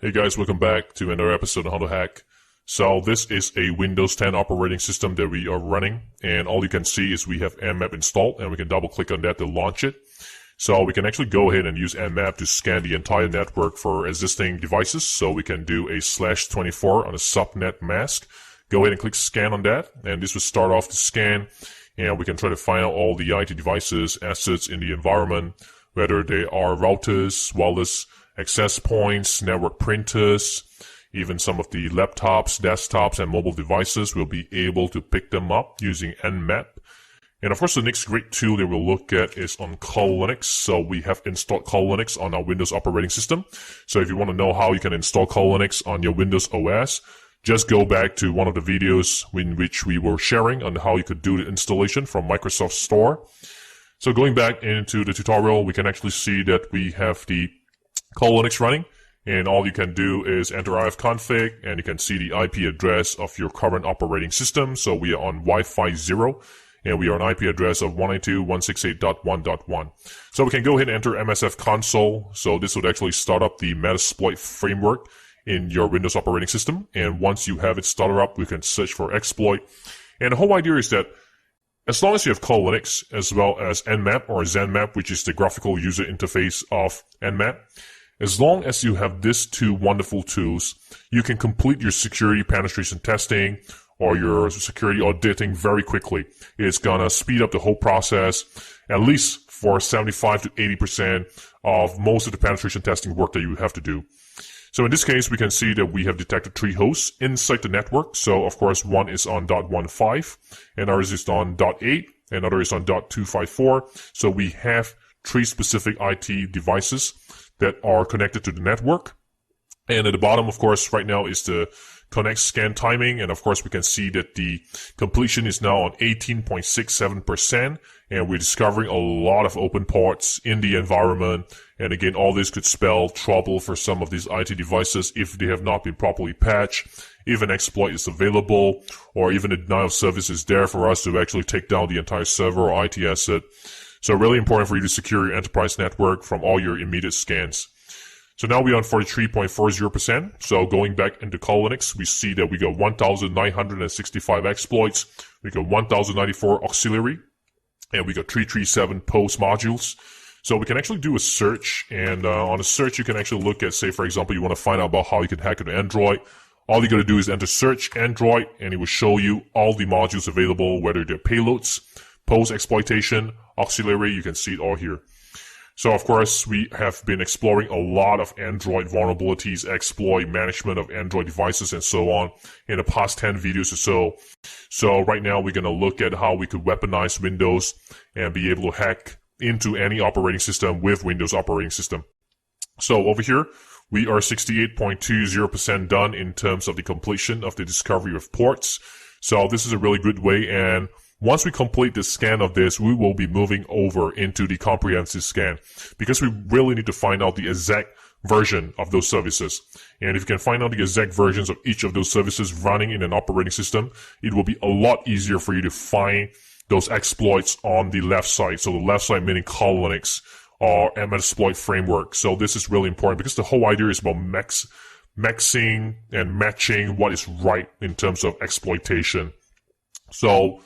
Hey guys, welcome back to another episode of How to Hack. So this is a Windows 10 operating system that we are running, and all you can see is we have Nmap installed, and we can double click on that to launch it. So we can actually go ahead and use Nmap to scan the entire network for existing devices. So we can do a /24 on a subnet mask. Go ahead and click scan on that, and this will start off the scan, and we can try to find out all the IT devices, assets in the environment, whether they are routers, wireless access points, network printers, even some of the laptops, desktops, and mobile devices. We'll be able to pick them up using Nmap. And of course, the next great tool that we'll look at is on Kali Linux. So we have installed Kali Linux on our Windows operating system. So if you want to know how you can install Kali Linux on your Windows OS, just go back to one of the videos in which we were sharing on how you could do the installation from Microsoft Store. So going back into the tutorial, we can actually see that we have the Kali Linux running, and all you can do is enter ifconfig, and you can see the IP address of your current operating system. So we are on Wi-Fi 0, and we are on IP address of 192.168.1.1. So we can go ahead and enter MSF console. So this would actually start up the Metasploit framework in your Windows operating system. And once you have it started up, we can search for exploit. And the whole idea is that as long as you have Kali Linux as well as Nmap or ZenMap, which is the graphical user interface of Nmap, as long as you have these two wonderful tools, you can complete your security penetration testing or your security auditing very quickly. It's gonna speed up the whole process, at least for 75 to 80% of most of the penetration testing work that you have to do. So in this case, we can see that we have detected 3 hosts inside the network. So of course, one is on .15, and others is on .8, and other is on .254. So we have 3 specific IT devices that are connected to the network. And at the bottom, of course, right now is the connect scan timing. And of course, we can see that the completion is now on 18.67%. And we're discovering a lot of open ports in the environment. And again, all this could spell trouble for some of these IT devices if they have not been properly patched, if an exploit is available, or even a denial of service is there for us to actually take down the entire server or IT asset. So really important for you to secure your enterprise network from all your immediate scans. So now we're on 43.40%. So going back into Kali Linux, we see that we got 1,965 exploits. We got 1,094 auxiliary, and we got 337 post modules. So we can actually do a search, and on a search, you can actually look at, say, for example, you want to find out about how you can hack into Android. All you got to do is enter search Android, and it will show you all the modules available, whether they're payloads, post exploitation, auxiliary. You can see it all here. So of course, we have been exploring a lot of Android vulnerabilities, exploit management of Android devices, and so on in the past 10 videos or so. So right now, we're going to look at how we could weaponize Windows and be able to hack into any operating system with Windows operating system. So over here, we are 68.20% done in terms of the completion of the discovery of ports. So this is a really good way, and once we complete the scan of this, we will be moving over into the comprehensive scan because we really need to find out the exact version of those services. And if you can find out the exact versions of each of those services running in an operating system, it will be a lot easier for you to find those exploits on the left side. So the left side meaning Kali Linux or Metasploit framework. So this is really important because the whole idea is about maxing and matching what is right in terms of exploitation. So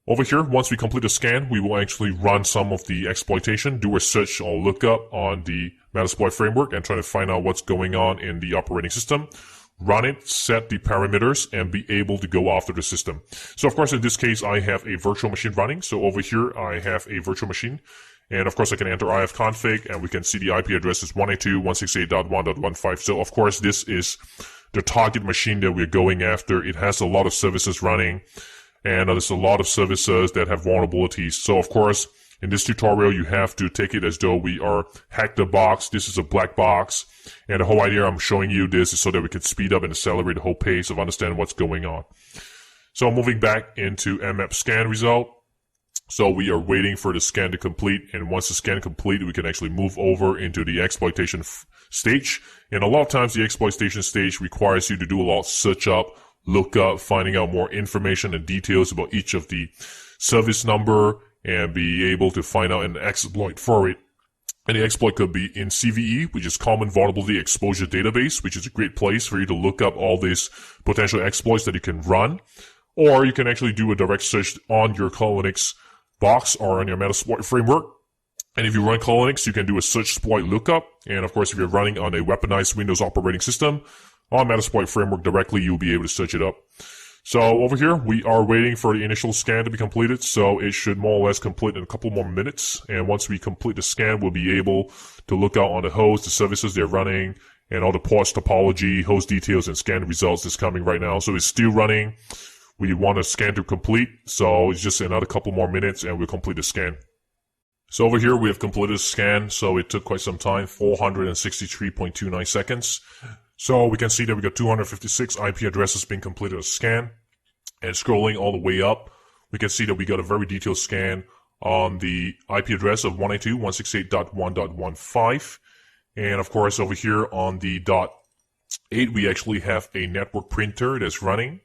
over here, once we complete the scan, we will actually run some of the exploitation, do a search or lookup on the Metasploit framework and try to find out what's going on in the operating system, run it, set the parameters, and be able to go after the system. So of course, in this case, I have a virtual machine running. So over here, I have a virtual machine. And of course, I can enter ifconfig, and we can see the IP address is 192.168.1.15. So of course, this is the target machine that we're going after. It has a lot of services running, and there's a lot of services that have vulnerabilities. So of course, in this tutorial, you have to take it as though we are hack the box. This is a black box. And the whole idea I'm showing you this is so that we can speed up and accelerate the whole pace of understanding what's going on. So moving back into Nmap scan result. So we are waiting for the scan to complete. And once the scan complete, we can actually move over into the exploitation stage. And a lot of times the exploitation stage requires you to do a lot of search up, look up, finding out more information and details about each of the service number and be able to find out an exploit for it. And the exploit could be in CVE, which is Common Vulnerability Exposure Database, which is a great place for you to look up all these potential exploits that you can run. Or you can actually do a direct search on your Linux box or on your Metasploit framework. And if you run Linux, you can do a search exploit lookup. And of course, if you're running on a weaponized Windows operating system on Metasploit framework directly, you'll be able to search it up. So over here, we are waiting for the initial scan to be completed, so it should more or less complete in a couple more minutes. And once we complete the scan, we'll be able to look out on the host, the services they're running, and all the ports, topology, host details, and scan results is coming right now. So it's still running. We want a scan to complete, so it's just another couple more minutes and we'll complete the scan. So over here, we have completed the scan, so it took quite some time, 463.29 seconds. So we can see that we got 256 IP addresses being completed a scan. And scrolling all the way up, we can see that we got a very detailed scan on the IP address of 192.168.1.15. And of course, over here on the .8, we actually have a network printer that's running.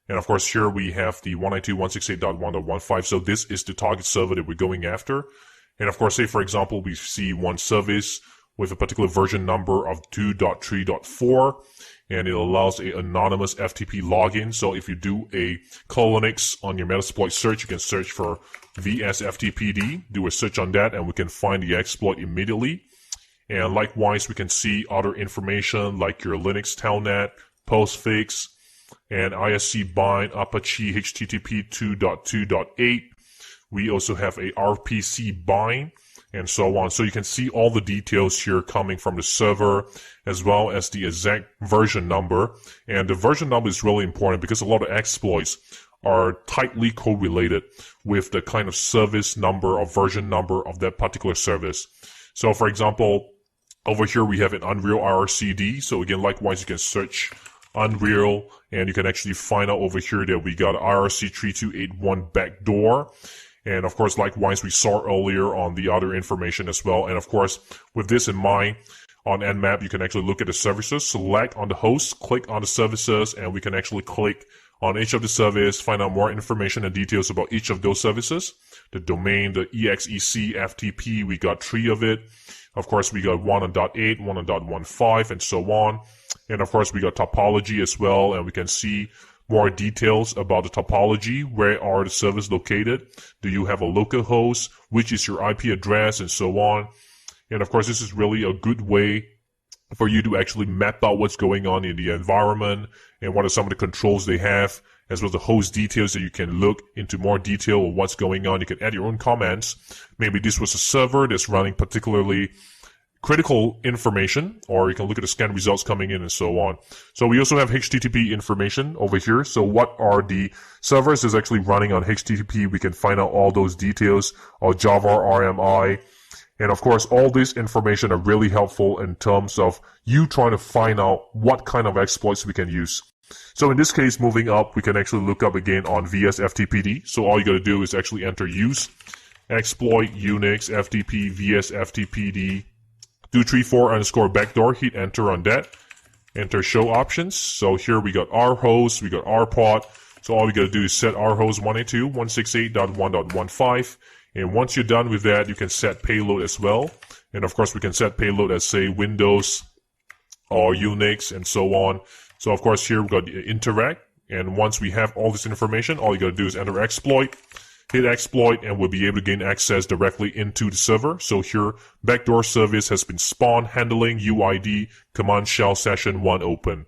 And of course, here we have the 192.168.1.15. So this is the target server that we're going after. And of course, say for example, we see one service with a particular version number of 2.3.4, and it allows a anonymous FTP login. So if you do a Linux on your Metasploit search, you can search for VSFTPD, do a search on that, and we can find the exploit immediately. And likewise, we can see other information like your Linux telnet, postfix, and ISC bind, Apache HTTP 2.2.8. We also have a RPC bind, and so on. So you can see all the details here coming from the server as well as the exact version number. And the version number is really important because a lot of exploits are tightly correlated with the kind of service number or version number of that particular service. So for example, over here we have an Unreal IRCD. So again, likewise, you can search Unreal and you can actually find out over here that we got IRC3281 backdoor. And of course, likewise, we saw earlier on the other information as well. And of course, with this in mind, on Nmap, you can actually look at the services, select on the host, click on the services, and we can actually click on each of the service, find out more information and details about each of those services. The domain, the EXEC, FTP, we got 3 of it. Of course, we got one on .8, one on .15, and so on. And of course, we got topology as well, and we can see more details about the topology. Where are the servers located? Do you have a local host? Which is your IP address? And so on. And of course, this is really a good way for you to actually map out what's going on in the environment and what are some of the controls they have, as well as the host details that you can look into more detail of what's going on. You can add your own comments. Maybe this was a server that's running particularly critical information, or you can look at the scan results coming in and so on. So we also have HTTP information over here. So what are the servers that's actually running on HTTP? We can find out all those details, or Java RMI. And of course, all this information are really helpful in terms of you trying to find out what kind of exploits we can use. So in this case, moving up, we can actually look up again on VSFTPD. So all you got to do is actually enter use exploit Unix FTP VSFTPD 234 _ backdoor, hit enter on that, enter show options. So here we got our host, we got our pod. So all we got to do is set our host 192.168.1.15. And once you're done with that, you can set payload as well. And of course, we can set payload as say Windows or Unix and so on. So of course, here we got interact. And once we have all this information, all you got to do is enter exploit. Hit exploit, and we'll be able to gain access directly into the server. So here, backdoor service has been spawned, handling UID command shell session 1 open.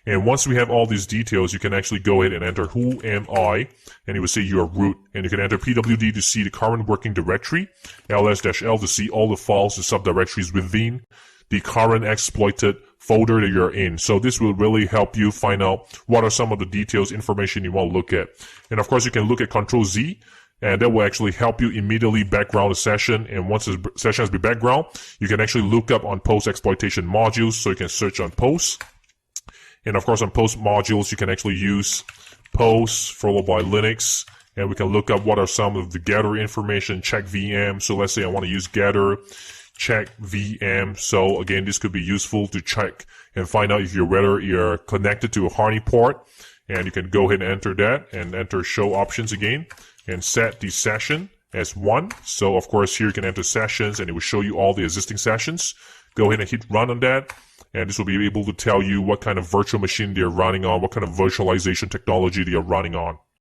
And once we have all these details, you can actually go ahead and enter who am I, and it will say you are root. And you can enter pwd to see the current working directory, ls-l to see all the files and subdirectories within the current exploited folder that you're in. So this will really help you find out what are some of the details, information you want to look at. And of course, you can look at Control-Z, and that will actually help you immediately background the session. And once the session has been background, you can actually look up on post exploitation modules. So you can search on post. And of course, on post modules, you can actually use post followed by Linux. And we can look up what are some of the gather information, check VM. So let's say I want to use gather, check VM. So again, this could be useful to check and find out if whether you're connected to a Harney port. And you can go ahead and enter that and enter show options again and set the session. as 1. So of course here you can enter sessions and it will show you all the existing sessions. Go ahead and hit run on that. And this will be able to tell you what kind of virtual machine they're running on, what kind of virtualization technology they are running on.